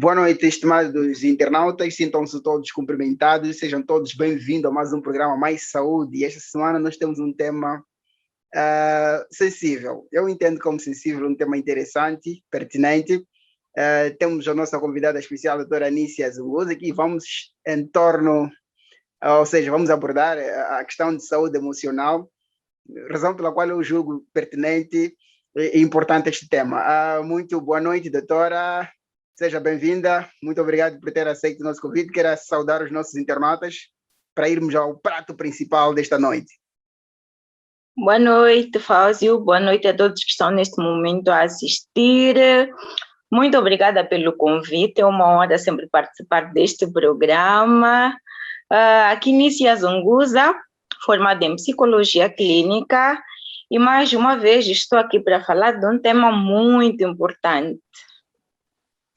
Boa noite, estimados internautas, sintam-se todos cumprimentados, sejam todos bem-vindos a mais um programa Mais Saúde. E esta semana nós temos um tema sensível. Eu entendo como sensível, um tema interessante, pertinente. Temos a nossa convidada especial, a doutora Anícia Zunguza, aqui vamos vamos abordar a questão de saúde emocional, razão pela qual eu julgo pertinente e importante este tema. Muito boa noite, doutora. Seja bem-vinda, muito obrigado por ter aceito o nosso convite. Quero saudar os nossos internautas para irmos ao prato principal desta noite. Boa noite, Fáuzio. Boa noite a todos que estão neste momento a assistir. Muito obrigada pelo convite, é uma honra sempre participar deste programa. Aqui Anícia Zunguza, formada em Psicologia Clínica, e mais uma vez estou aqui para falar de um tema muito importante.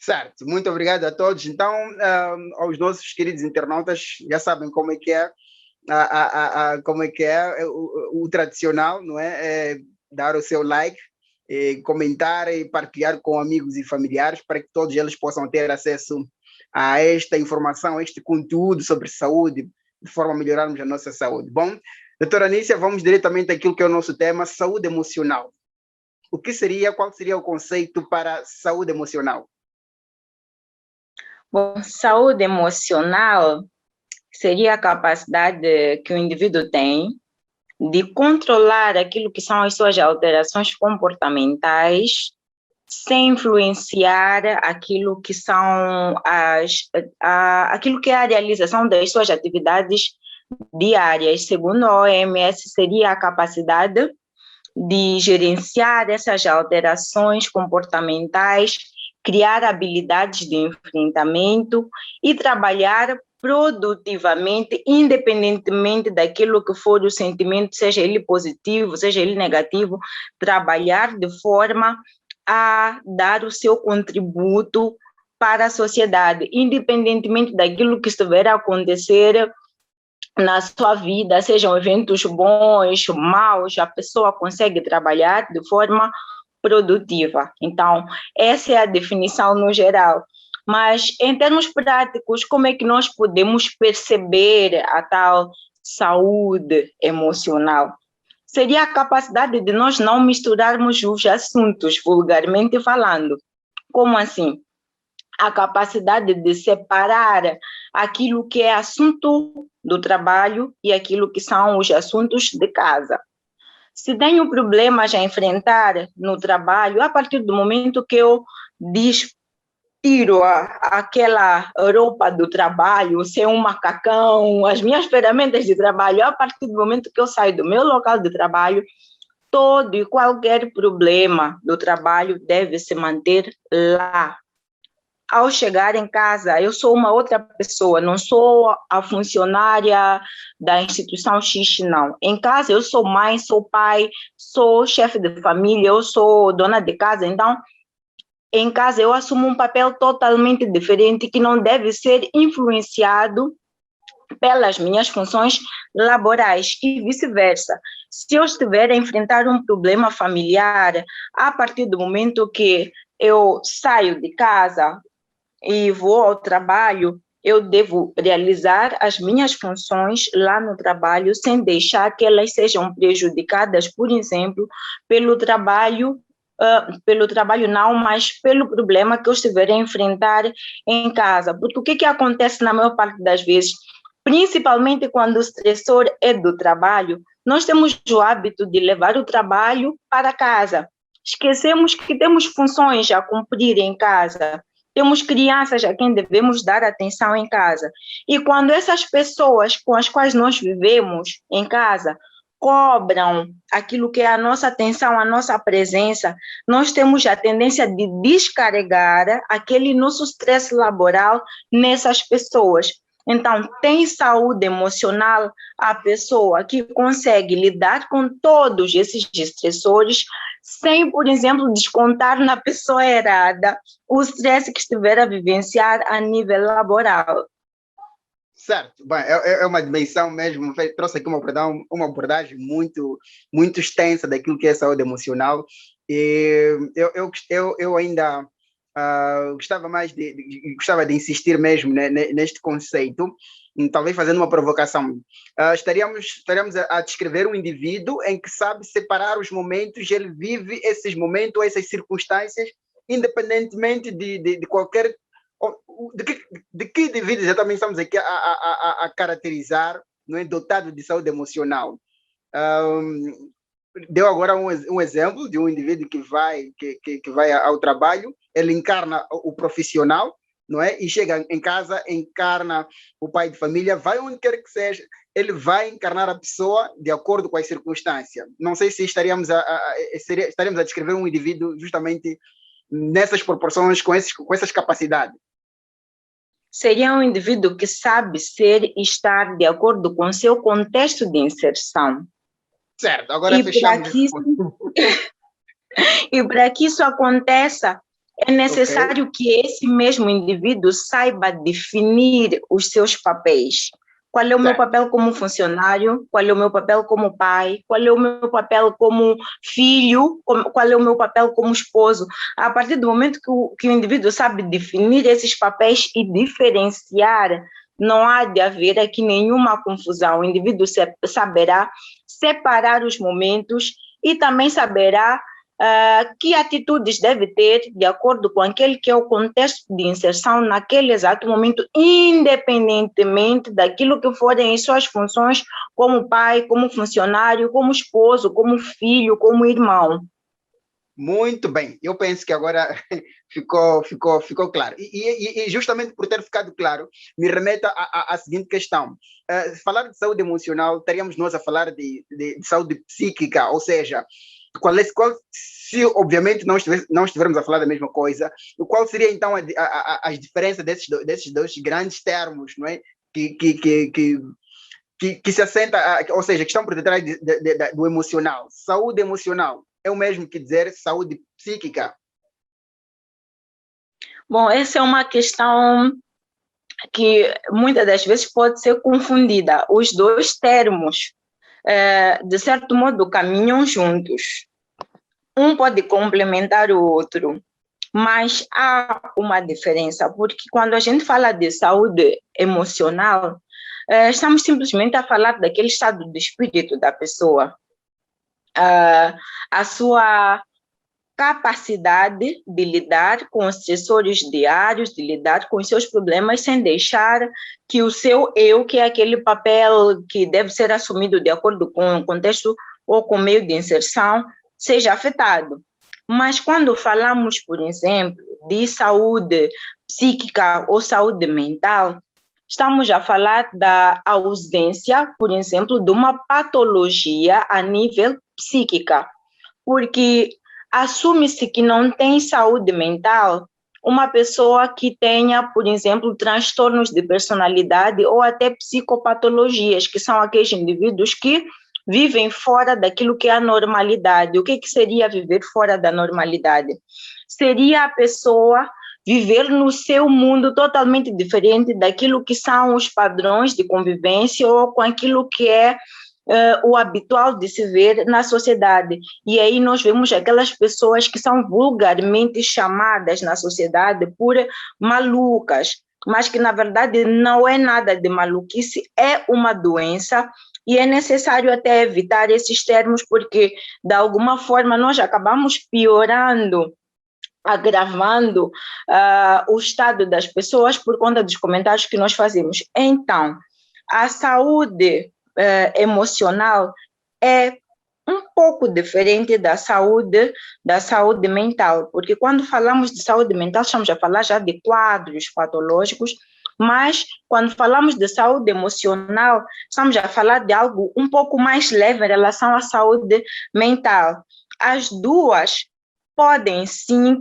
Certo, muito obrigado a todos. Então, aos nossos queridos internautas, já sabem como é que é, o tradicional, não é? Dar o seu like, comentar e partilhar com amigos e familiares para que todos eles possam ter acesso a esta informação, a este conteúdo sobre saúde, de forma a melhorarmos a nossa saúde. Bom, doutora Anícia, vamos diretamente àquilo que é o nosso tema, saúde emocional. Qual seria o conceito para saúde emocional? Bom, saúde emocional seria a capacidade que o indivíduo tem de controlar aquilo que são as suas alterações comportamentais sem influenciar aquilo que são aquilo que é a realização das suas atividades diárias. Segundo a OMS, seria a capacidade de gerenciar essas alterações comportamentais, criar habilidades de enfrentamento e trabalhar produtivamente, independentemente daquilo que for o sentimento, seja ele positivo, seja ele negativo, trabalhar de forma a dar o seu contributo para a sociedade, independentemente daquilo que estiver a acontecer na sua vida, sejam eventos bons, maus, a pessoa consegue trabalhar de forma produtiva. Então, essa é a definição no geral. Mas, em termos práticos, como é que nós podemos perceber a tal saúde emocional? Seria a capacidade de nós não misturarmos os assuntos, vulgarmente falando. Como assim? A capacidade de separar aquilo que é assunto do trabalho e aquilo que são os assuntos de casa. Se tenho problemas a enfrentar no trabalho, a partir do momento que eu tiro aquela roupa do trabalho, ser um macacão, as minhas ferramentas de trabalho, a partir do momento que eu saio do meu local de trabalho, todo e qualquer problema do trabalho deve se manter lá. Ao chegar em casa, eu sou uma outra pessoa, não sou a funcionária da instituição X, não. Em casa, eu sou mãe, sou pai, sou chefe de família, eu sou dona de casa. Então, em casa, eu assumo um papel totalmente diferente que não deve ser influenciado pelas minhas funções laborais e vice-versa. Se eu estiver a enfrentar um problema familiar, a partir do momento que eu saio de casa e vou ao trabalho, eu devo realizar as minhas funções lá no trabalho sem deixar que elas sejam prejudicadas, por exemplo, pelo trabalho não, mas pelo problema que eu estiver a enfrentar em casa. Porque o que acontece na maior parte das vezes, principalmente quando o estressor é do trabalho, nós temos o hábito de levar o trabalho para casa. Esquecemos que temos funções a cumprir em casa. Temos crianças a quem devemos dar atenção em casa. E quando essas pessoas com as quais nós vivemos em casa cobram aquilo que é a nossa atenção, a nossa presença, nós temos a tendência de descarregar aquele nosso estresse laboral nessas pessoas. Então, tem saúde emocional a pessoa que consegue lidar com todos esses estressores sem, por exemplo, descontar na pessoa errada o estresse que estiver a vivenciar a nível laboral. Certo, bem, é uma dimensão mesmo, trouxe aqui uma abordagem muito, muito extensa daquilo que é saúde emocional. E eu ainda Gostava de insistir mesmo, né, neste conceito, talvez fazendo uma provocação. Estaríamos a descrever um indivíduo em que sabe separar os momentos, ele vive esses momentos, essas circunstâncias, independentemente de qualquer. De que indivíduo exatamente estamos aqui a caracterizar, não é, dotado de saúde emocional. Deu agora um exemplo de um indivíduo que vai ao trabalho, ele encarna o profissional, não é? E chega em casa, encarna o pai de família, vai onde quer que seja, ele vai encarnar a pessoa de acordo com as circunstâncias. Não sei se estaríamos a descrever um indivíduo justamente nessas proporções, com essas capacidades. Seria um indivíduo que sabe ser e estar de acordo com o seu contexto de inserção. Certo, agora fechamos. E para que isso aconteça, é necessário que esse mesmo indivíduo saiba definir os seus papéis. Qual é o meu papel como funcionário? Qual é o meu papel como pai? Qual é o meu papel como filho? Qual é o meu papel como esposo? A partir do momento que o indivíduo sabe definir esses papéis e diferenciar, não há de haver aqui nenhuma confusão. O indivíduo saberá separar os momentos e também saberá que atitudes deve ter de acordo com aquele que é o contexto de inserção naquele exato momento, independentemente daquilo que forem as suas funções como pai, como funcionário, como esposo, como filho, como irmão. Muito bem, eu penso que agora ficou claro. E justamente por ter ficado claro, me remete à seguinte questão. Falar de saúde emocional, estaríamos nós a falar de saúde psíquica, ou seja, se obviamente não estivermos a falar da mesma coisa, qual seria então as diferenças desses dois grandes termos, não é? Que se assenta, ou seja, que estão por detrás do emocional. Saúde emocional é o mesmo que dizer saúde psíquica? Bom, essa é uma questão que muitas das vezes pode ser confundida. Os dois termos, de certo modo, caminham juntos. Um pode complementar o outro, mas há uma diferença, porque quando a gente fala de saúde emocional, estamos simplesmente a falar daquele estado de espírito da pessoa, a sua capacidade de lidar com os estressores diários, de lidar com os seus problemas sem deixar que o seu eu, que é aquele papel que deve ser assumido de acordo com o contexto ou com o meio de inserção, seja afetado. Mas quando falamos, por exemplo, de saúde psíquica ou saúde mental, estamos a falar da ausência, por exemplo, de uma patologia a nível psíquica, porque assume-se que não tem saúde mental uma pessoa que tenha, por exemplo, transtornos de personalidade ou até psicopatologias, que são aqueles indivíduos que vivem fora daquilo que é a normalidade. O que seria viver fora da normalidade? Seria a pessoa viver no seu mundo totalmente diferente daquilo que são os padrões de convivência ou com aquilo que é o habitual de se ver na sociedade. E aí nós vemos aquelas pessoas que são vulgarmente chamadas na sociedade por malucas, mas que na verdade não é nada de maluquice, é uma doença. E é necessário até evitar esses termos, porque de alguma forma nós acabamos piorando, agravando o estado das pessoas por conta dos comentários que nós fazemos. Então, a saúde emocional é um pouco diferente da saúde mental, porque quando falamos de saúde mental, estamos a falar já de quadros patológicos, mas quando falamos de saúde emocional, estamos a falar de algo um pouco mais leve em relação à saúde mental. As duas podem sim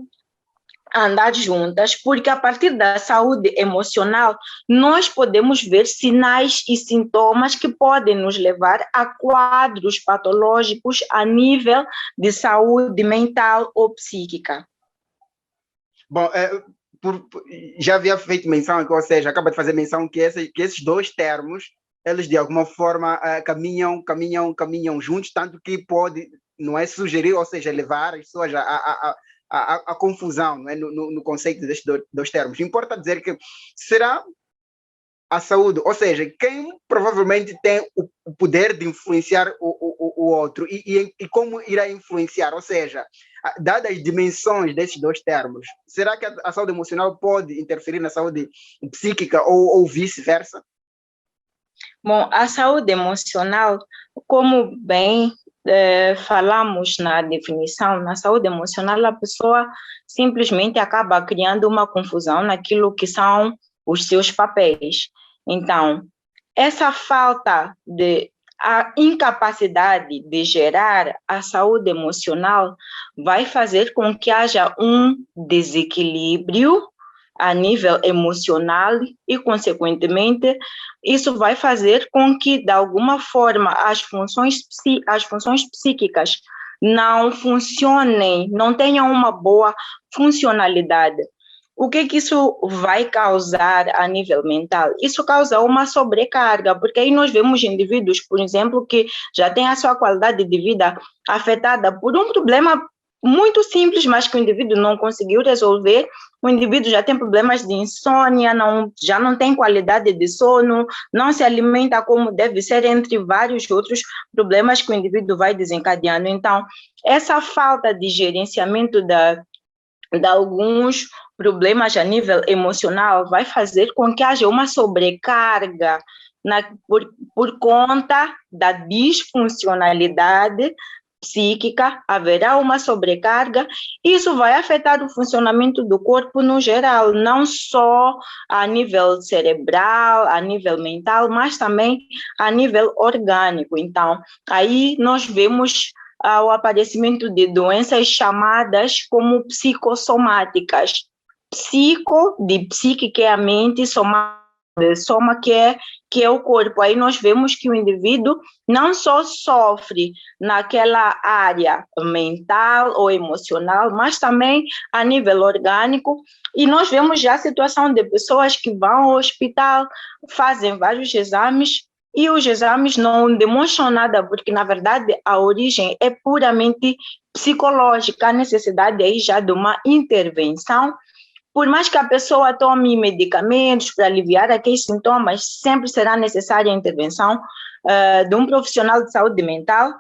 andar juntas, porque a partir da saúde emocional nós podemos ver sinais e sintomas que podem nos levar a quadros patológicos a nível de saúde mental ou psíquica. Bom, já havia feito menção, ou seja, acaba de fazer menção que esses dois termos, eles de alguma forma caminham juntos, tanto que pode, não é, sugerir, ou seja, levar as pessoas a confusão, não é? No conceito destes dois termos. Importa dizer que será a saúde, ou seja, quem provavelmente tem o poder de influenciar o outro e como irá influenciar, ou seja, dadas as dimensões desses dois termos, será que a saúde emocional pode interferir na saúde psíquica ou vice-versa? Bom, a saúde emocional, como bem falamos na definição, na saúde emocional, a pessoa simplesmente acaba criando uma confusão naquilo que são os seus papéis. Então, essa a incapacidade de gerar a saúde emocional vai fazer com que haja um desequilíbrio a nível emocional e, consequentemente, isso vai fazer com que, de alguma forma, as funções psíquicas não funcionem, não tenham uma boa funcionalidade. O que isso vai causar a nível mental? Isso causa uma sobrecarga, porque aí nós vemos indivíduos, por exemplo, que já têm a sua qualidade de vida afetada por um problema muito simples, mas que o indivíduo não conseguiu resolver. O indivíduo já tem problemas de insônia, já não tem qualidade de sono, não se alimenta como deve ser, entre vários outros problemas que o indivíduo vai desencadeando. Então, essa falta de gerenciamento de alguns problemas a nível emocional vai fazer com que haja uma sobrecarga por conta da disfuncionalidade psíquica, haverá uma sobrecarga, isso vai afetar o funcionamento do corpo no geral, não só a nível cerebral, a nível mental, mas também a nível orgânico. Então, aí nós vemos o aparecimento de doenças chamadas como psicossomáticas. Psico, de psique, que é a mente, soma, que é o corpo. Aí nós vemos que o indivíduo não só sofre naquela área mental ou emocional, mas também a nível orgânico. E nós vemos já a situação de pessoas que vão ao hospital, fazem vários exames, e os exames não demonstram nada, porque, na verdade, a origem é puramente psicológica, a necessidade aí já de uma intervenção. Por mais que a pessoa tome medicamentos para aliviar aqueles sintomas, sempre será necessária a intervenção de um profissional de saúde mental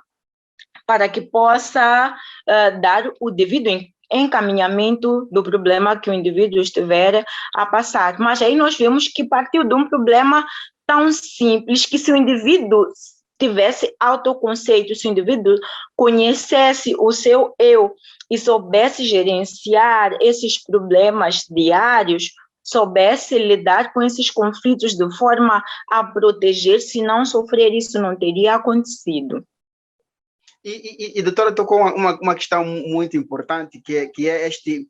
para que possa dar o devido encaminhamento do problema que o indivíduo estiver a passar. Mas aí nós vemos que partiu de um problema tão simples que, se o indivíduo tivesse autoconceito, se o indivíduo conhecesse o seu eu e soubesse gerenciar esses problemas diários, soubesse lidar com esses conflitos de forma a proteger, se não sofrer, isso não teria acontecido. E doutora, tocou uma questão muito importante, que é este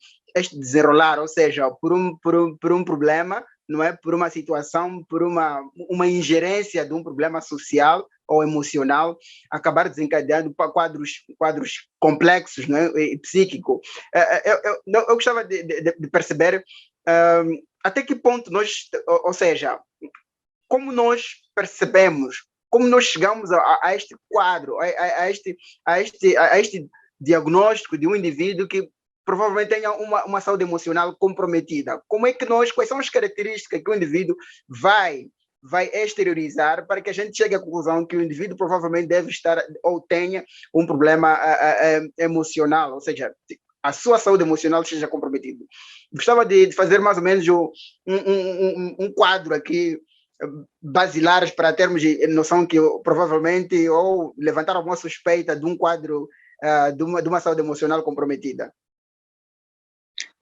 desenrolar, ou seja, por um problema, não é? Por uma situação, por uma ingerência de um problema social ou emocional, acabar desencadeando quadros complexos, não é? E psíquico. Eu gostava de perceber até que ponto nós, ou seja, como nós percebemos, como nós chegamos a este quadro, a este diagnóstico de um indivíduo que provavelmente tenha uma saúde emocional comprometida. Quais são as características que o indivíduo vai exteriorizar para que a gente chegue à conclusão que o indivíduo provavelmente deve estar ou tenha um problema emocional, ou seja, a sua saúde emocional esteja comprometida. Gostava de fazer mais ou menos um quadro aqui, basilares, para termos de noção que provavelmente, ou levantar alguma suspeita de um quadro de uma saúde emocional comprometida.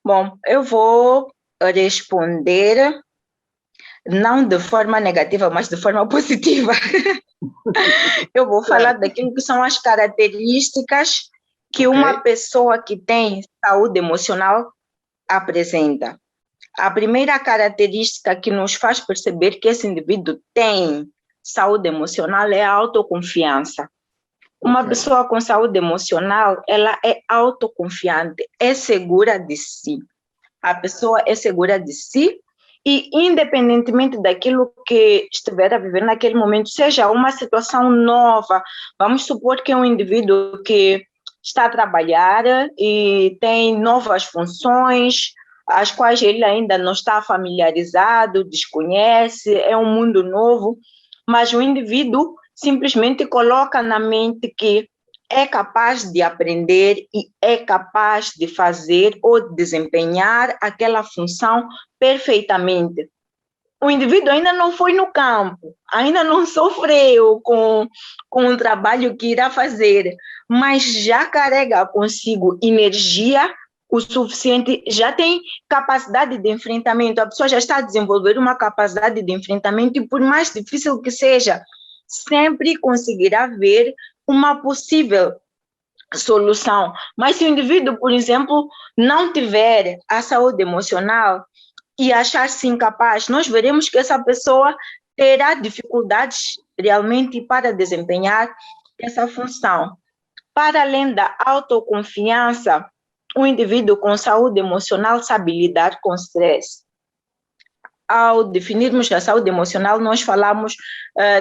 Bom, eu vou responder não de forma negativa, mas de forma positiva. Eu vou falar daquilo que são as características que uma pessoa que tem saúde emocional apresenta. A primeira característica que nos faz perceber que esse indivíduo tem saúde emocional é a autoconfiança. Uma pessoa com saúde emocional, ela é autoconfiante, é segura de si. A pessoa é segura de si e, independentemente daquilo que estiver a viver naquele momento, seja uma situação nova, vamos supor que é um indivíduo que está a trabalhar e tem novas funções, as quais ele ainda não está familiarizado, desconhece, é um mundo novo, mas o indivíduo simplesmente coloca na mente que é capaz de aprender e é capaz de fazer ou desempenhar aquela função perfeitamente. O indivíduo ainda não foi no campo, ainda não sofreu com o trabalho que irá fazer, mas já carrega consigo energia o suficiente, já tem capacidade de enfrentamento, a pessoa já está a desenvolver uma capacidade de enfrentamento e por mais difícil que seja, sempre conseguirá ver uma possível solução. Mas se o indivíduo, por exemplo, não tiver a saúde emocional e achar-se incapaz, nós veremos que essa pessoa terá dificuldades realmente para desempenhar essa função. Para além da autoconfiança, o indivíduo com saúde emocional sabe lidar com estresse. Ao definirmos a saúde emocional, nós falamos,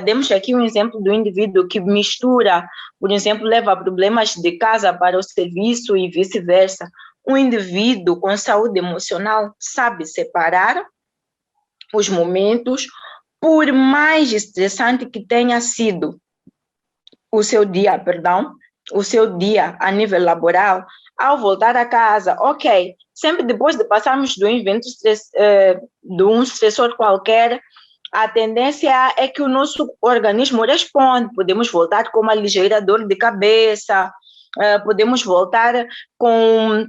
demos aqui um exemplo do indivíduo que mistura, por exemplo, leva problemas de casa para o serviço e vice-versa. Um indivíduo com saúde emocional sabe separar os momentos, por mais estressante que tenha sido o seu dia, o seu dia a nível laboral, ao voltar a casa, ok, sempre depois de passarmos de um evento, de um estressor qualquer, a tendência é que o nosso organismo responde, podemos voltar com uma ligeira dor de cabeça, podemos voltar com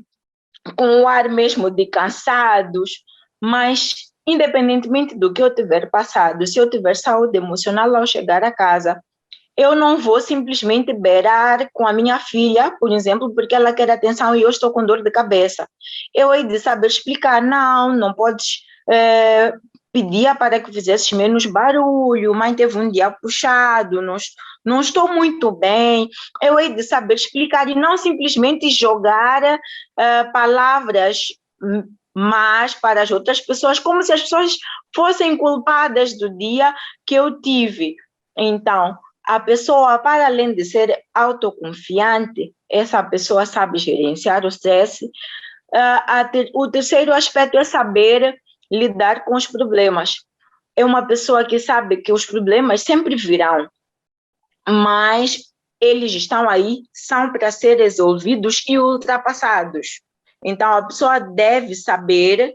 o ar mesmo de cansados, mas independentemente do que eu tiver passado, se eu tiver saúde emocional ao chegar a casa, eu não vou simplesmente beirar com a minha filha, por exemplo, porque ela quer atenção e eu estou com dor de cabeça. Eu hei de saber explicar, não podes pedir para que fizesses menos barulho, mãe teve um dia puxado, não estou muito bem. Eu hei de saber explicar e não simplesmente jogar palavras más para as outras pessoas, como se as pessoas fossem culpadas do dia que eu tive. Então, a pessoa, para além de ser autoconfiante, essa pessoa sabe gerenciar o estresse. O terceiro aspecto é saber lidar com os problemas. É uma pessoa que sabe que os problemas sempre virão, mas eles estão aí, são para ser resolvidos e ultrapassados. Então, a pessoa deve saber,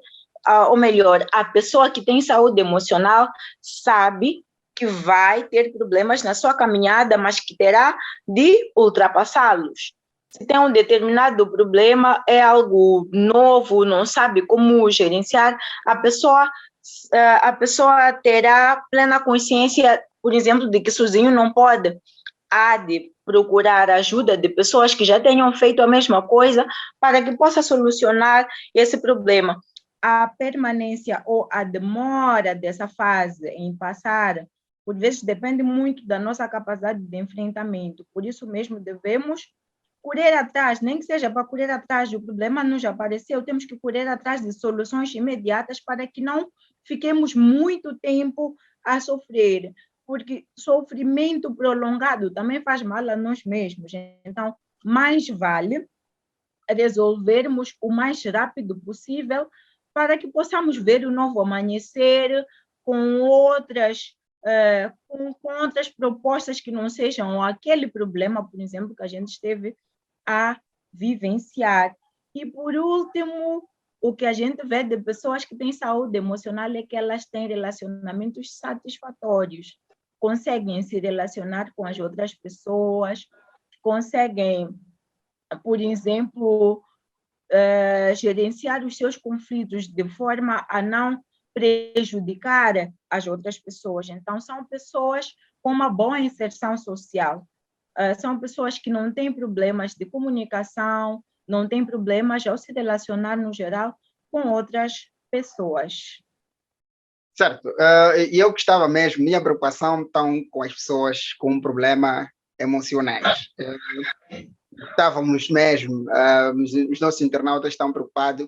ou melhor, a pessoa que tem saúde emocional sabe que vai ter problemas na sua caminhada, mas que terá de ultrapassá-los. Se tem um determinado problema, é algo novo, não sabe como gerenciar, a pessoa terá plena consciência, por exemplo, de que sozinho não pode. Há de procurar ajuda de pessoas que já tenham feito a mesma coisa para que possa solucionar esse problema. A permanência ou a demora dessa fase em passar, por vezes, depende muito da nossa capacidade de enfrentamento. Por isso mesmo, devemos correr atrás, nem que seja para correr atrás do problema nos apareceu, temos que correr atrás de soluções imediatas para que não fiquemos muito tempo a sofrer, porque sofrimento prolongado também faz mal a nós mesmos. Então, mais vale resolvermos o mais rápido possível para que possamos ver o novo amanhecer com outras propostas que não sejam aquele problema, por exemplo, que a gente esteve a vivenciar. E, por último, o que a gente vê de pessoas que têm saúde emocional é que elas têm relacionamentos satisfatórios, conseguem se relacionar com as outras pessoas, conseguem, por exemplo, gerenciar os seus conflitos de forma a não prejudicar as outras pessoas. Então, são pessoas com uma boa inserção social. São pessoas que não têm problemas de comunicação, não têm problemas ao se relacionar, no geral, com outras pessoas. Certo. E eu gostava mesmo, minha preocupação estão com as pessoas com problemas emocionais. Estávamos mesmo, os nossos internautas estão preocupados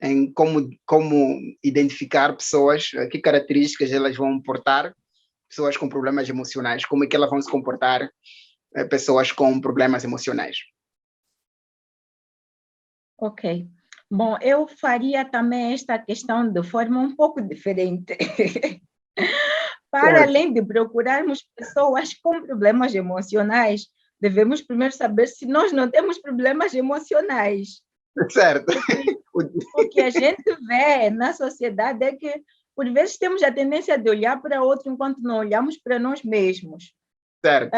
em como identificar pessoas, que características elas vão portar, pessoas com problemas emocionais, como é que elas vão se comportar, pessoas com problemas emocionais. Ok. Bom, eu faria também esta questão de forma um pouco diferente. Para Certo, além de procurarmos pessoas com problemas emocionais, devemos primeiro saber se nós não temos problemas emocionais. certo. Porque o que a gente vê na sociedade é que, por vezes, temos a tendência de olhar para outro enquanto não olhamos para nós mesmos. Certo.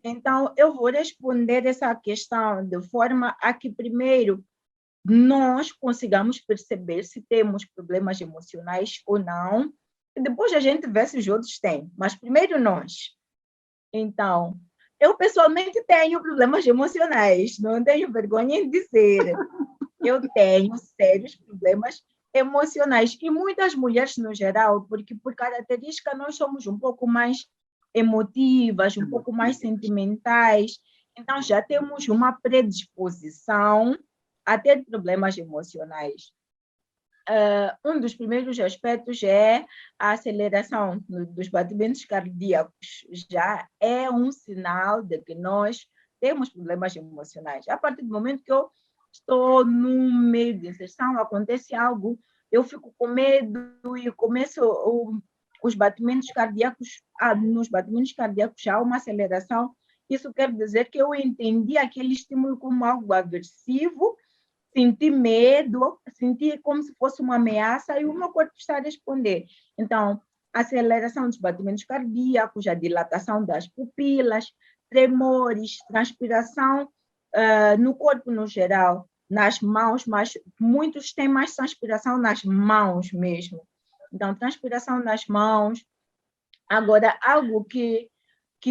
Então, eu vou responder essa questão de forma a que, primeiro, nós consigamos perceber se temos problemas emocionais ou não, e depois a gente vê se os outros têm, mas primeiro nós. Então, eu pessoalmente tenho problemas emocionais, não tenho vergonha em dizer. Eu tenho sérios problemas emocionais e muitas mulheres no geral, porque por característica nós somos um pouco mais emotivas, um pouco mais sentimentais, então já temos uma predisposição a ter problemas emocionais. Um dos primeiros aspectos é a aceleração dos batimentos cardíacos. Já é um sinal de que nós temos problemas emocionais. A partir do momento que eu estou no meio de inserção, acontece algo, eu fico com medo e começo os batimentos cardíacos, nos batimentos cardíacos há uma aceleração. Isso quer dizer que eu entendi aquele estímulo como algo agressivo, senti medo, senti como se fosse uma ameaça e o meu corpo está a responder. Então, aceleração dos batimentos cardíacos, a dilatação das pupilas, tremores, transpiração no corpo no geral, nas mãos, mas muitos têm mais transpiração nas mãos mesmo. Então, transpiração nas mãos. Agora, algo que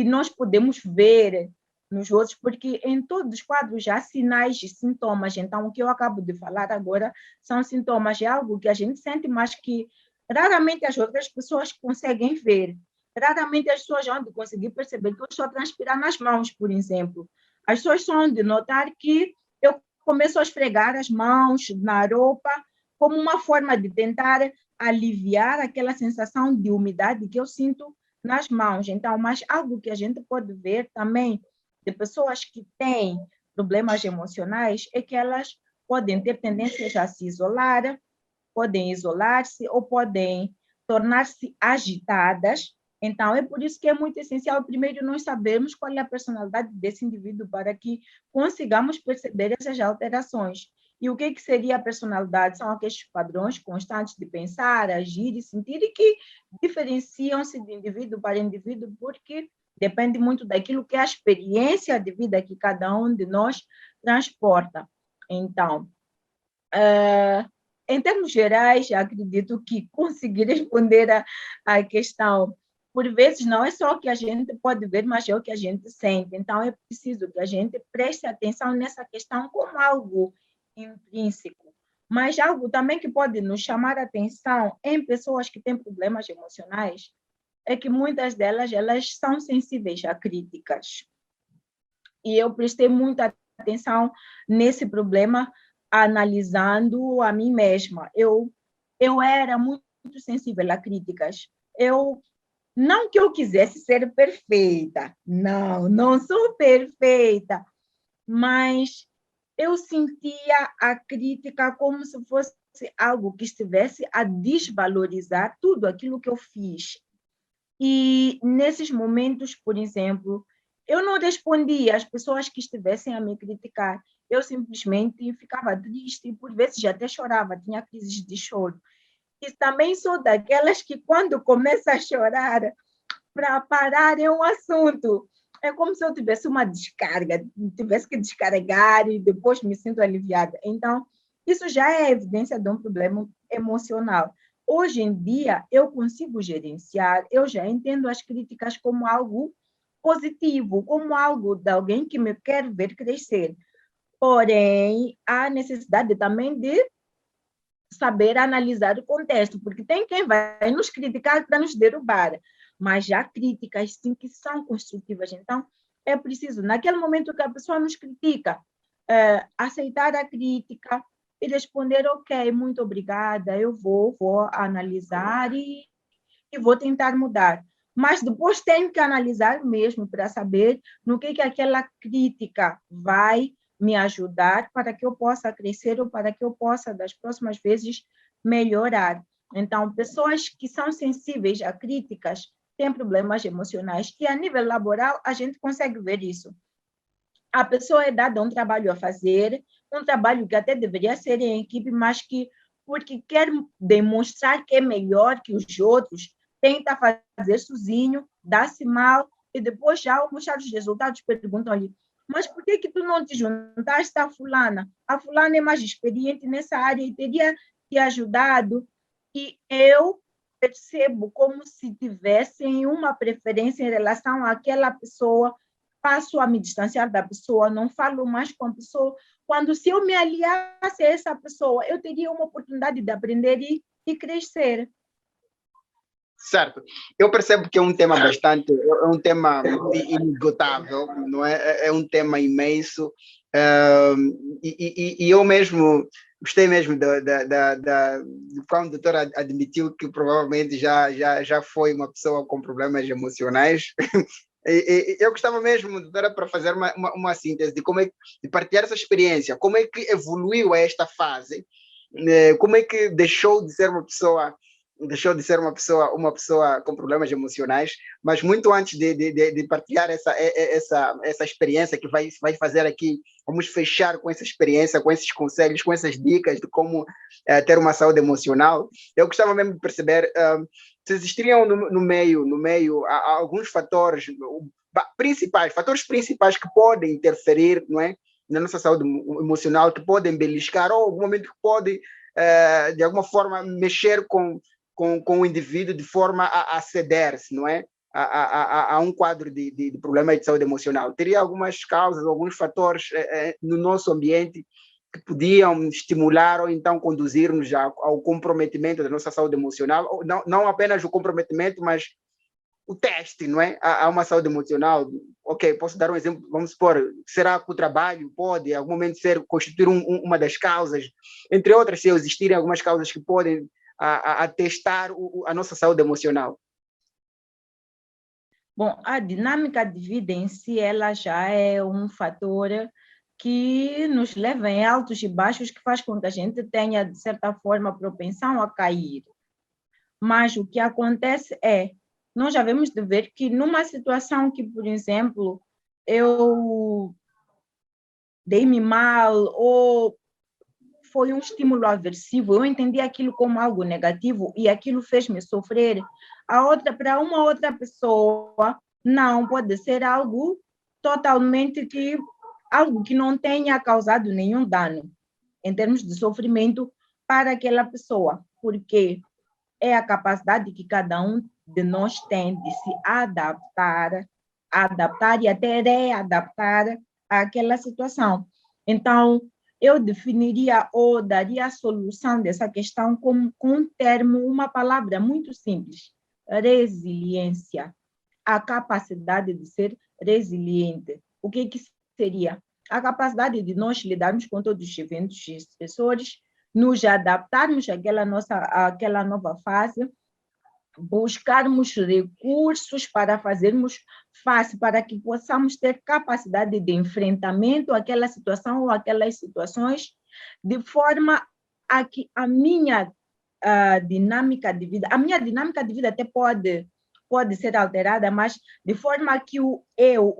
nós podemos ver nos outros, porque em todos os quadros há sinais e sintomas. Então, o que eu acabo de falar agora são sintomas de algo que a gente sente, mas que raramente as outras pessoas conseguem ver. Raramente as pessoas vão conseguir perceber que eu estou a transpirar nas mãos, por exemplo. As pessoas só vão de notar que eu começo a esfregar as mãos na roupa como uma forma de tentar aliviar aquela sensação de umidade que eu sinto nas mãos. Então, mas algo que a gente pode ver também de pessoas que têm problemas emocionais é que elas podem ter tendências a se isolar, podem isolar-se ou podem tornar-se agitadas. Então, é por isso que é muito essencial, primeiro, nós sabermos qual é a personalidade desse indivíduo para que consigamos perceber essas alterações. E o que seria a personalidade? São aqueles padrões constantes de pensar, agir e sentir e que diferenciam-se de indivíduo para indivíduo, porque depende muito daquilo que é a experiência de vida que cada um de nós transporta. Então, em termos gerais, acredito que consegui responder a questão. Por vezes, não é só o que a gente pode ver, mas é o que a gente sente. Então, é preciso que a gente preste atenção nessa questão como algo intrínseco, mas algo também que pode nos chamar a atenção em pessoas que têm problemas emocionais é que muitas delas elas são sensíveis a críticas. E eu prestei muita atenção nesse problema analisando a mim mesma. Eu era muito sensível a críticas. Não que eu quisesse ser perfeita, não sou perfeita, mas eu sentia a crítica como se fosse algo que estivesse a desvalorizar tudo aquilo que eu fiz. E nesses momentos, por exemplo, eu não respondia às pessoas que estivessem a me criticar. Eu simplesmente ficava triste e por vezes até chorava, tinha crises de choro. E também sou daquelas que quando começa a chorar, para parar é um assunto. É como se eu tivesse uma descarga, tivesse que descarregar e depois me sinto aliviada. Então, isso já é evidência de um problema emocional. Hoje em dia, eu consigo gerenciar, eu já entendo as críticas como algo positivo, como algo de alguém que me quer ver crescer. Porém, há necessidade também de saber analisar o contexto, porque tem quem vai nos criticar para nos derrubar, mas já críticas sim que são construtivas. Então, é preciso, naquele momento que a pessoa nos critica, aceitar a crítica e responder, ok, muito obrigada, eu vou analisar e vou tentar mudar. Mas depois tenho que analisar mesmo para saber no que aquela crítica vai me ajudar para que eu possa crescer ou para que eu possa, das próximas vezes, melhorar. Então, pessoas que são sensíveis a críticas têm problemas emocionais. E a nível laboral, a gente consegue ver isso. A pessoa é dada um trabalho a fazer, um trabalho que até deveria ser em equipe, mas que, porque quer demonstrar que é melhor que os outros, tenta fazer sozinho, dá-se mal, e depois, já ao mostrar os resultados, perguntam-lhe: mas por que tu não te juntaste à fulana? A fulana é mais experiente nessa área e teria te ajudado. E eu percebo como se tivessem uma preferência em relação àquela pessoa, passo a me distanciar da pessoa, não falo mais com a pessoa, quando se eu me aliasse a essa pessoa, eu teria uma oportunidade de aprender e crescer. Certo. Eu percebo que é um tema bastante, é um tema inesgotável, não é? É um tema imenso, e eu mesmo gostei mesmo do quando o doutor admitiu que provavelmente já foi uma pessoa com problemas emocionais. Eu gostava mesmo, doutora, para fazer uma síntese de como é de partilhar essa experiência, como é que evoluiu a esta fase, como é que deixou de ser uma pessoa com problemas emocionais, mas muito antes de partilhar essa experiência que vai fazer aqui, vamos fechar com essa experiência, com esses conselhos, com essas dicas de como ter uma saúde emocional. Eu gostava mesmo de perceber se existiriam no meio alguns fatores principais que podem interferir, não é, na nossa saúde emocional, que podem beliscar, ou algum momento que pode, de alguma forma, mexer com o indivíduo de forma a ceder-se, não é? A um quadro de problemas de saúde emocional. Teria algumas causas, alguns fatores no nosso ambiente que podiam estimular ou então conduzir-nos ao comprometimento da nossa saúde emocional, não apenas o comprometimento, mas o teste, não é? Há uma saúde emocional. Ok, posso dar um exemplo, vamos supor, será que o trabalho pode, em algum momento, constituir uma das causas, entre outras, se existirem algumas causas que podem testar a nossa saúde emocional? Bom, a dinâmica de vida em si, ela já é um fator que nos leva em altos e baixos, que faz com que a gente tenha, de certa forma, propensão a cair. Mas o que acontece é, nós já vemos de ver que numa situação que, por exemplo, eu dei-me mal ou foi um estímulo aversivo, eu entendi aquilo como algo negativo e aquilo fez-me sofrer, para uma outra pessoa, não, pode ser algo totalmente algo que não tenha causado nenhum dano em termos de sofrimento para aquela pessoa, porque é a capacidade que cada um de nós tem de se adaptar e até readaptar àquela situação. Então, eu definiria ou daria a solução dessa questão com um termo, uma palavra muito simples: resiliência. A capacidade de ser resiliente. O que seria? A capacidade de nós lidarmos com todos os eventos estressores, nos adaptarmos àquela nova fase, buscarmos recursos para fazermos face, para que possamos ter capacidade de enfrentamento àquela situação ou aquelas situações, de forma a que a minha dinâmica de vida até pode ser alterada, mas de forma que o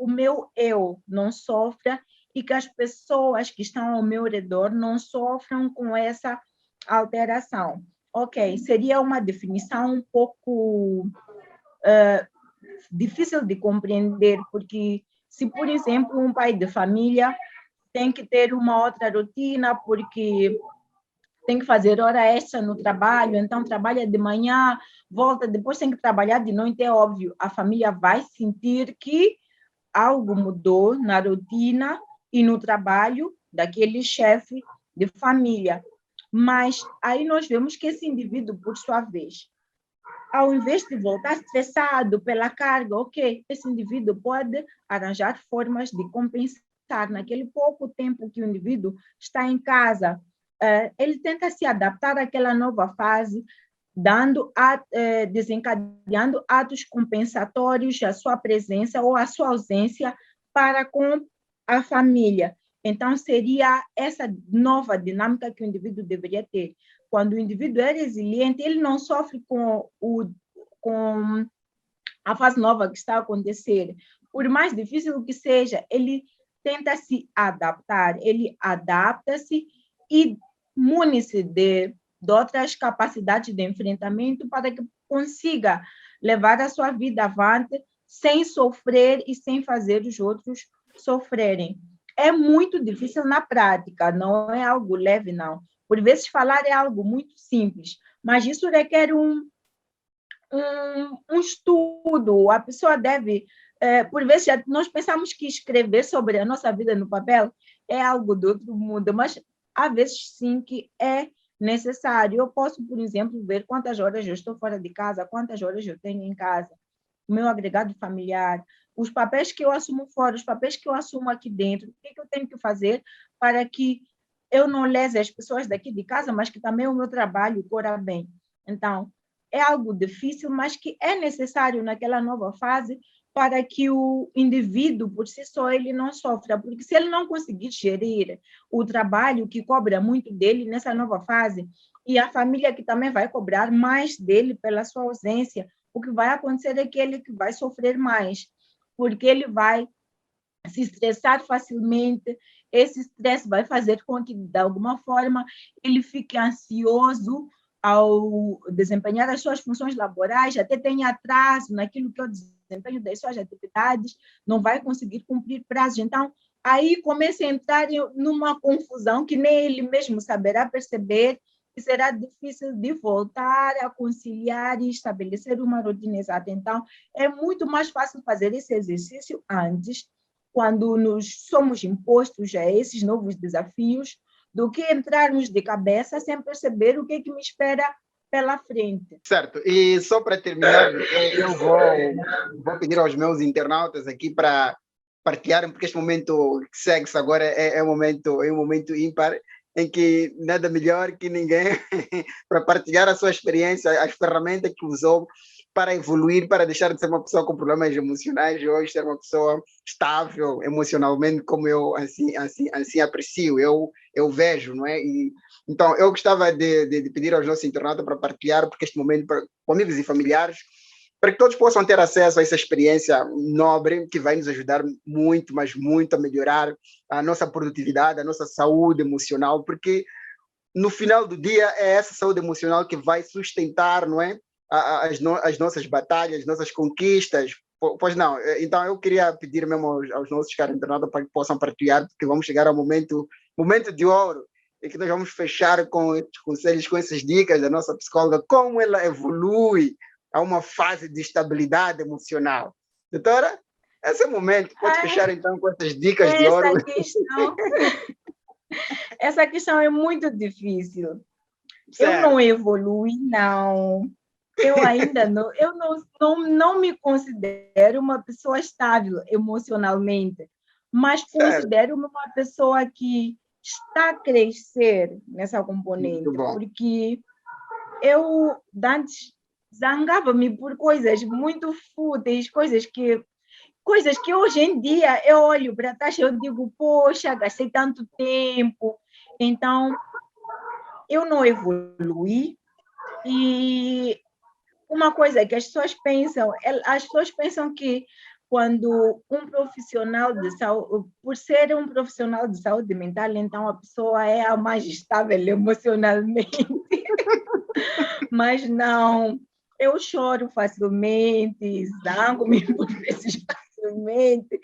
meu eu não sofra e que as pessoas que estão ao meu redor não sofram com essa alteração. Ok, seria uma definição um pouco difícil de compreender, porque se, por exemplo, um pai de família tem que ter uma outra rotina, porque tem que fazer hora extra no trabalho, então trabalha de manhã, volta, depois tem que trabalhar de noite, é óbvio, a família vai sentir que algo mudou na rotina e no trabalho daquele chefe de família. Mas aí nós vemos que esse indivíduo, por sua vez, ao invés de voltar estressado pela carga, ok, esse indivíduo pode arranjar formas de compensar. Naquele pouco tempo que o indivíduo está em casa, ele tenta se adaptar àquela nova fase, desencadeando atos compensatórios, a sua presença ou a sua ausência para com a família. Então, seria essa nova dinâmica que o indivíduo deveria ter. Quando o indivíduo é resiliente, ele não sofre com a fase nova que está a acontecer. Por mais difícil que seja, ele tenta se adaptar, ele adapta-se e mune-se de outras capacidades de enfrentamento para que consiga levar a sua vida avante sem sofrer e sem fazer os outros sofrerem. É muito difícil na prática, não é algo leve, não. Por vezes, falar é algo muito simples, mas isso requer um estudo. A pessoa deve, por vezes, nós pensamos que escrever sobre a nossa vida no papel é algo do outro mundo, mas há vezes sim que é necessário. Eu posso, por exemplo, ver quantas horas eu estou fora de casa, quantas horas eu tenho em casa, o meu agregado familiar, os papéis que eu assumo fora, os papéis que eu assumo aqui dentro, o que eu tenho que fazer para que eu não lese as pessoas daqui de casa, mas que também o meu trabalho corra bem. Então, é algo difícil, mas que é necessário naquela nova fase para que o indivíduo, por si só, ele não sofra, porque se ele não conseguir gerir o trabalho que cobra muito dele nessa nova fase, e a família que também vai cobrar mais dele pela sua ausência, o que vai acontecer é que ele que vai sofrer mais, porque ele vai se estressar facilmente, esse estresse vai fazer com que, de alguma forma, ele fique ansioso ao desempenhar as suas funções laborais, até tenha atraso naquilo que é o desempenho das suas atividades, não vai conseguir cumprir prazos. Então, aí começa a entrar numa confusão que nem ele mesmo saberá perceber, que será difícil de voltar a conciliar e estabelecer uma rotina exata. Então, é muito mais fácil fazer esse exercício antes, quando nos somos impostos a esses novos desafios, do que entrarmos de cabeça sem perceber o que é que me espera pela frente. Certo, e só para terminar, eu vou pedir aos meus internautas aqui para partilharem, porque este momento que segue-se agora é um momento ímpar, em que nada melhor que ninguém para partilhar a sua experiência, as ferramentas que usou para evoluir, para deixar de ser uma pessoa com problemas emocionais e hoje ser uma pessoa estável emocionalmente, como eu assim aprecio, eu vejo, não é? E, então, eu gostava de pedir aos nossos internautas para partilhar, porque este momento, com amigos e familiares, para que todos possam ter acesso a essa experiência nobre que vai nos ajudar muito, mas muito a melhorar a nossa produtividade, a nossa saúde emocional, porque no final do dia é essa saúde emocional que vai sustentar, não é? As nossas batalhas, as nossas conquistas. Pois não, então eu queria pedir mesmo aos nossos caros internautas para que possam partilhar, porque vamos chegar ao momento de ouro, e que nós vamos fechar com esses conselhos, com essas dicas da nossa psicóloga, como ela evolui a uma fase de estabilidade emocional. Doutora, esse é o momento, pode fechar então com essas dicas de ouro. Essa questão é muito difícil. Certo. Eu não evolui, não. Eu ainda não me considero uma pessoa estável emocionalmente, mas considero-me uma pessoa que está a crescer nessa componente, porque eu antes zangava-me por coisas muito fúteis, coisas que hoje em dia eu olho para trás e eu digo, poxa, gastei tanto tempo. Então, eu não evoluí. E uma coisa que as pessoas pensam que quando um profissional de saúde, por ser um profissional de saúde mental, então a pessoa é a mais estável emocionalmente. Mas não, eu choro facilmente, zango-me por vezes facilmente.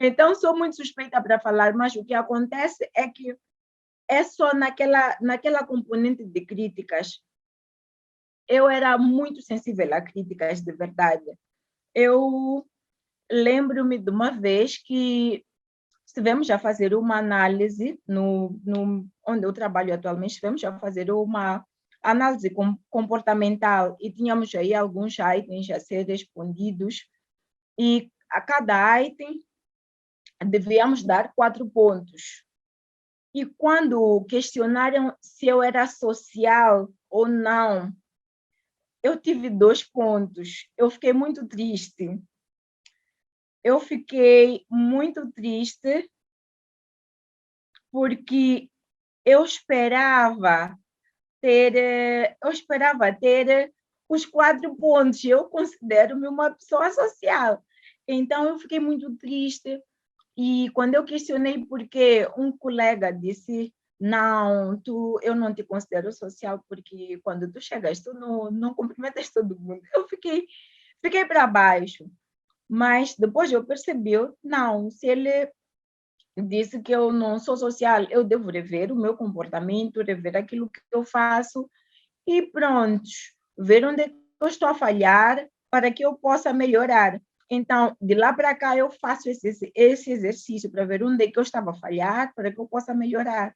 Então, sou muito suspeita para falar, mas o que acontece é que é só naquela componente de críticas. Eu era muito sensível a críticas, de verdade. Eu lembro-me de uma vez que estivemos a fazer uma análise, onde eu trabalho atualmente, estivemos a fazer uma análise comportamental e tínhamos aí alguns itens a ser respondidos e a cada item devíamos dar 4 pontos. E quando questionaram se eu era social ou não, eu tive 2 pontos. Eu fiquei muito triste. porque eu esperava ter os 4 pontos. Eu considero-me uma pessoa social. Então, eu fiquei muito triste. E quando eu questionei por que, um colega disse: não, eu não te considero social, porque quando tu chegas, tu não cumprimentas todo mundo. Eu fiquei para baixo. Mas depois eu percebi: não, se ele disse que eu não sou social, eu devo rever o meu comportamento, rever aquilo que eu faço e pronto, ver onde é que eu estou a falhar para que eu possa melhorar. Então, de lá para cá, eu faço esse exercício para ver onde é que eu estava a falhar, para que eu possa melhorar.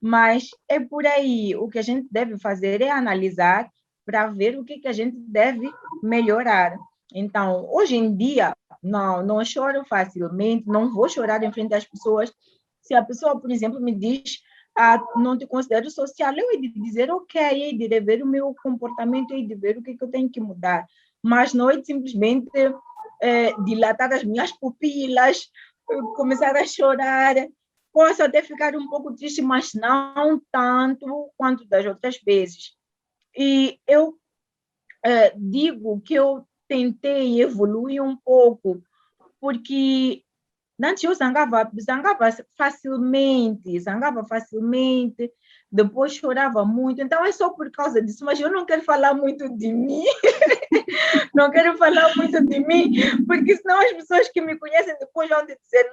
Mas é por aí, o que a gente deve fazer é analisar para ver o que a gente deve melhorar. Então, hoje em dia, não choro facilmente, não vou chorar em frente às pessoas. Se a pessoa, por exemplo, me diz: não te considero social, eu hei de dizer: ok, hei de rever o meu comportamento, hei de ver o que eu tenho que mudar. Mas não é de simplesmente dilatar as minhas pupilas, começar a chorar. Posso até ficar um pouco triste, mas não tanto quanto das outras vezes. E eu digo que eu tentei evoluir um pouco, porque antes eu zangava facilmente, depois chorava muito. Então é só por causa disso, mas eu não quero falar muito de mim, não quero falar muito de mim, porque senão as pessoas que me conhecem depois vão dizer: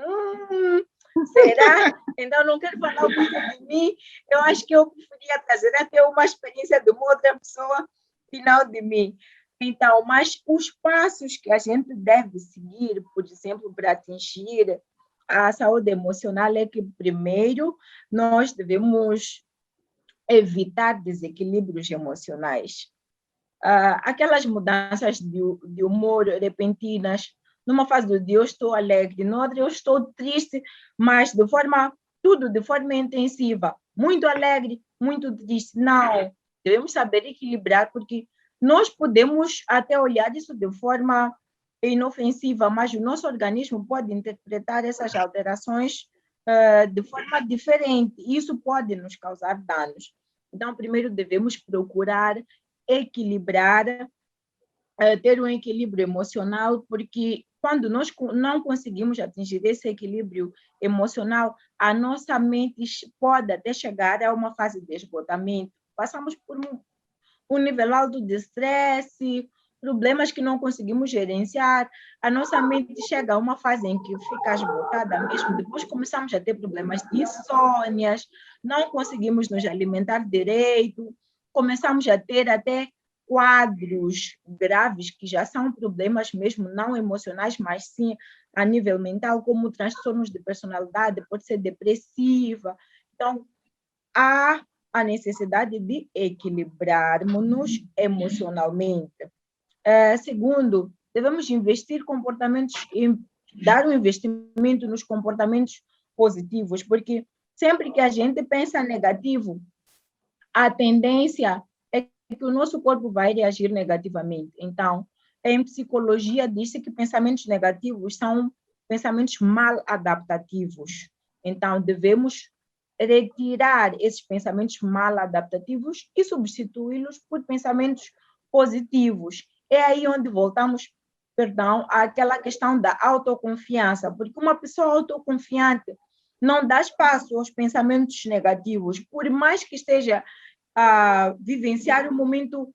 será? Então não quero falar muito de mim. Eu acho que eu preferia trazer até uma experiência de uma outra pessoa e não de mim. Então, mas os passos que a gente deve seguir, por exemplo, para atingir a saúde emocional, é que primeiro nós devemos evitar desequilíbrios emocionais. Aquelas mudanças de humor repentinas, numa fase do dia eu estou alegre, noutra eu estou triste, mas tudo de forma intensiva, muito alegre, muito triste. Não, devemos saber equilibrar, porque nós podemos até olhar isso de forma inofensiva, mas o nosso organismo pode interpretar essas alterações de forma diferente, e isso pode nos causar danos. Então, primeiro devemos procurar equilibrar, ter um equilíbrio emocional, porque quando nós não conseguimos atingir esse equilíbrio emocional, a nossa mente pode até chegar a uma fase de esgotamento. Passamos por um nível alto de estresse, problemas que não conseguimos gerenciar, a nossa mente chega a uma fase em que fica esgotada mesmo, depois começamos a ter problemas de insônias, não conseguimos nos alimentar direito, começamos a ter até quadros graves que já são problemas mesmo não emocionais, mas sim a nível mental, como transtornos de personalidade, pode ser depressiva. Então, há a necessidade de equilibrarmos-nos emocionalmente. Segundo, devemos dar um investimento nos comportamentos positivos, porque sempre que a gente pensa negativo, a tendência é que o nosso corpo vai reagir negativamente. Então, em psicologia, diz-se que pensamentos negativos são pensamentos mal adaptativos. Então, devemos retirar esses pensamentos mal adaptativos e substituí-los por pensamentos positivos. É aí onde voltamos, àquela questão da autoconfiança, porque uma pessoa autoconfiante não dá espaço aos pensamentos negativos, por mais que esteja a vivenciar um momento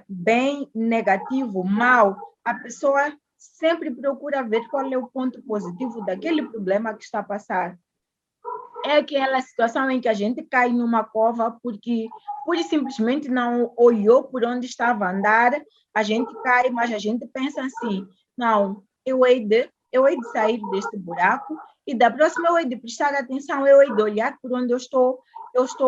bem negativo, mal, a pessoa sempre procura ver qual é o ponto positivo daquele problema que está a passar. É aquela situação em que a gente cai numa cova porque pura e simplesmente não olhou por onde estava a andar, a gente cai, mas a gente pensa assim: não, eu hei de sair deste buraco e da próxima eu hei de prestar atenção, eu hei de olhar por onde eu estou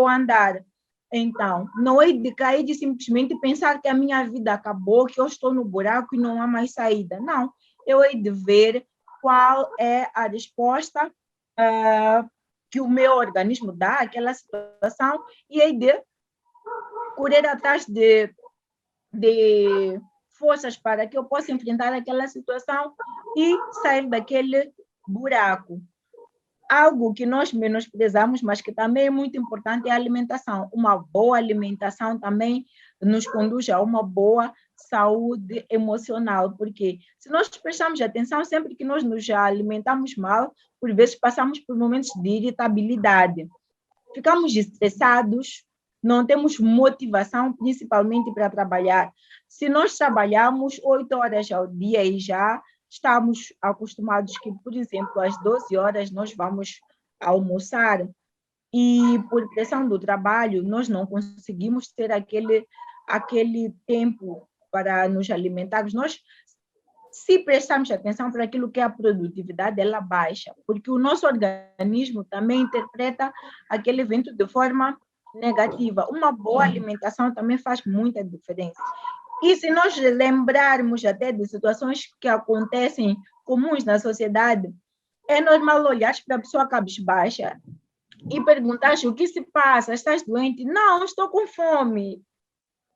a andar. Então, não hei de cair de simplesmente pensar que a minha vida acabou, que eu estou no buraco e não há mais saída. Não, eu hei de ver qual é a resposta que o meu organismo dá àquela situação e hei de correr atrás de forças para que eu possa enfrentar aquela situação e sair daquele buraco. Algo que nós menosprezamos, mas que também é muito importante, é a alimentação. Uma boa alimentação também nos conduz a uma boa saúde emocional, porque se nós prestamos atenção, sempre que nós nos alimentamos mal, por vezes passamos por momentos de irritabilidade. Ficamos estressados, não temos motivação, principalmente para trabalhar. Se nós trabalhamos 8 horas ao dia e já estamos acostumados que, por exemplo, às 12 horas nós vamos almoçar e por pressão do trabalho nós não conseguimos ter aquele tempo para nos alimentarmos. Nós, se prestarmos atenção para aquilo que é a produtividade, ela baixa, porque o nosso organismo também interpreta aquele evento de forma negativa. Uma boa alimentação também faz muita diferença. E se nós lembrarmos até de situações que acontecem comuns na sociedade, é normal olhar para a pessoa cabisbaixa e perguntar o que se passa, estás doente? Não, estou com fome.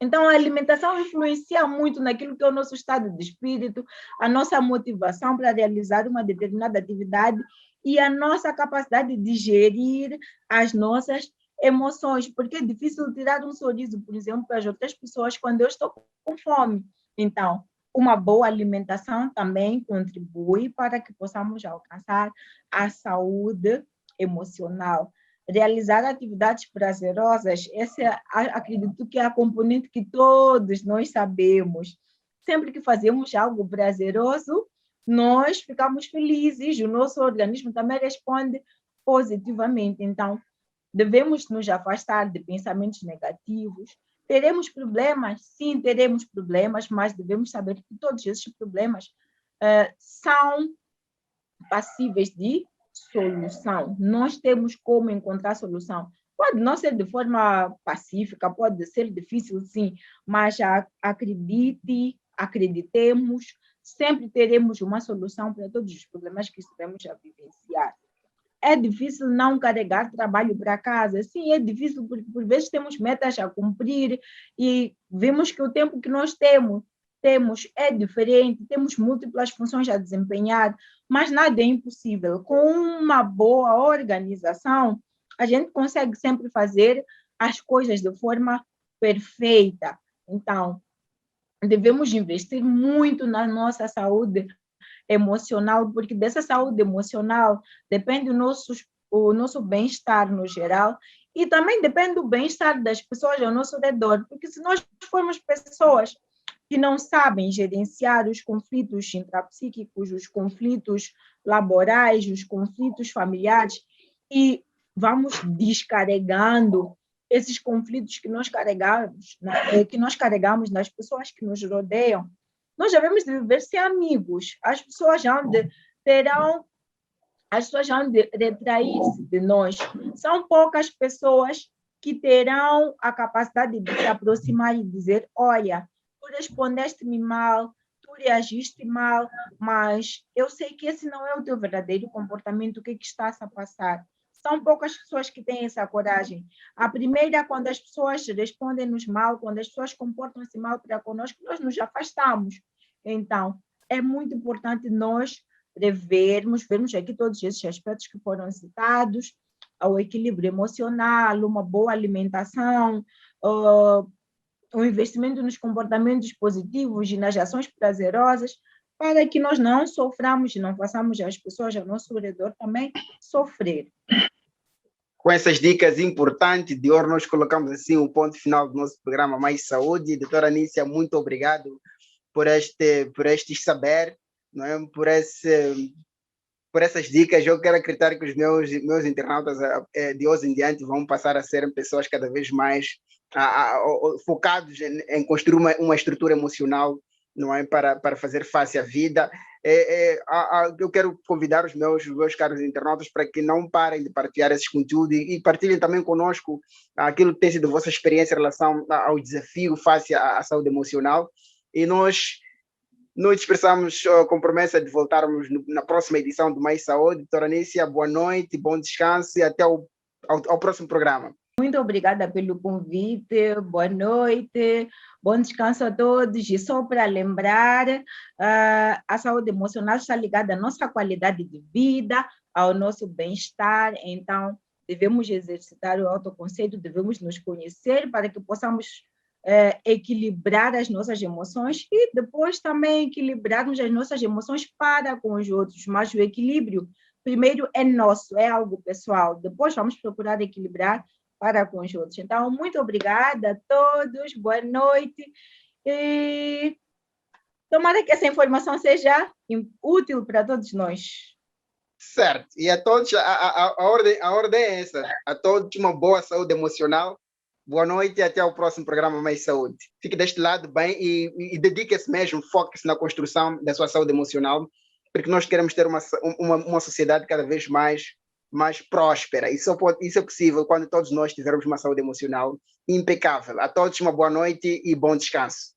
Então, a alimentação influencia muito naquilo que é o nosso estado de espírito, a nossa motivação para realizar uma determinada atividade e a nossa capacidade de gerir as nossas emoções, porque é difícil tirar um sorriso, por exemplo, para as outras pessoas quando eu estou com fome. Então, uma boa alimentação também contribui para que possamos alcançar a saúde emocional. Realizar atividades prazerosas, essa acredito que é a componente que todos nós sabemos. Sempre que fazemos algo prazeroso, nós ficamos felizes, o nosso organismo também responde positivamente. Então, devemos nos afastar de pensamentos negativos. Teremos problemas? Sim, teremos problemas, mas devemos saber que todos esses problemas são passíveis de solução. Nós temos como encontrar solução. Pode não ser de forma pacífica, pode ser difícil, sim, mas acreditemos, sempre teremos uma solução para todos os problemas que estivermos a vivenciar. É difícil não carregar trabalho para casa? Sim, é difícil, porque por vezes temos metas a cumprir e vemos que o tempo que nós temos é diferente, temos múltiplas funções a desempenhar, mas nada é impossível. Com uma boa organização, a gente consegue sempre fazer as coisas de forma perfeita. Então, devemos investir muito na nossa saúde emocional, porque dessa saúde emocional depende o nosso bem-estar no geral e também depende do bem-estar das pessoas ao nosso redor, porque se nós formos pessoas que não sabem gerenciar os conflitos intrapsíquicos, os conflitos laborais, os conflitos familiares, e vamos descarregando esses conflitos que nós carregamos nas pessoas que nos rodeiam, nós devemos viver sem amigos. As pessoas terão de retrair-se de nós. São poucas pessoas que terão a capacidade de se aproximar e dizer: olha, tu respondeste-me mal, tu reagiste mal, mas eu sei que esse não é o teu verdadeiro comportamento, o que está a passar? São poucas pessoas que têm essa coragem. A primeira, quando as pessoas respondem-nos mal, quando as pessoas comportam-se mal para conosco, nós nos afastamos. Então, é muito importante nós vermos aqui todos esses aspectos que foram citados, o equilíbrio emocional, uma boa alimentação, o investimento nos comportamentos positivos e nas ações prazerosas, para que nós não soframos e não façamos as pessoas ao nosso redor também sofrer. Com essas dicas importantes, de hoje nós colocamos assim o ponto final do nosso programa Mais Saúde. Doutora Anícia, muito obrigado por este saber, não é? Por essas dicas. Eu quero acreditar que os meus internautas de hoje em diante vão passar a ser pessoas cada vez mais focados em construir uma estrutura emocional, não é? Para fazer face à vida. Eu quero convidar os meus caros internautas para que não parem de partilhar esses conteúdos e partilhem também conosco aquilo que tem sido a vossa experiência em relação ao desafio face à saúde emocional. E nós expressamos com promessa de voltarmos na próxima edição do Mais Saúde. Doutora Anícia, boa noite, bom descanso e até ao próximo programa. Muito obrigada pelo convite, boa noite, bom descanso a todos. E só para lembrar, a saúde emocional está ligada à nossa qualidade de vida, ao nosso bem-estar, então devemos exercitar o autoconceito, devemos nos conhecer para que possamos equilibrar as nossas emoções e depois também equilibrarmos as nossas emoções para com os outros, mas o equilíbrio primeiro é nosso, é algo pessoal, depois vamos procurar equilibrar para com os outros. Então, muito obrigada a todos, boa noite e tomara que essa informação seja útil para todos nós. Certo, e a todos, a ordem é essa, a todos uma boa saúde emocional, boa noite e até o próximo programa Mais Saúde. Fique deste lado bem e dedique-se mesmo, foque-se na construção da sua saúde emocional, porque nós queremos ter uma sociedade cada vez mais próspera. Isso é possível quando todos nós tivermos uma saúde emocional impecável. A todos uma boa noite e bom descanso.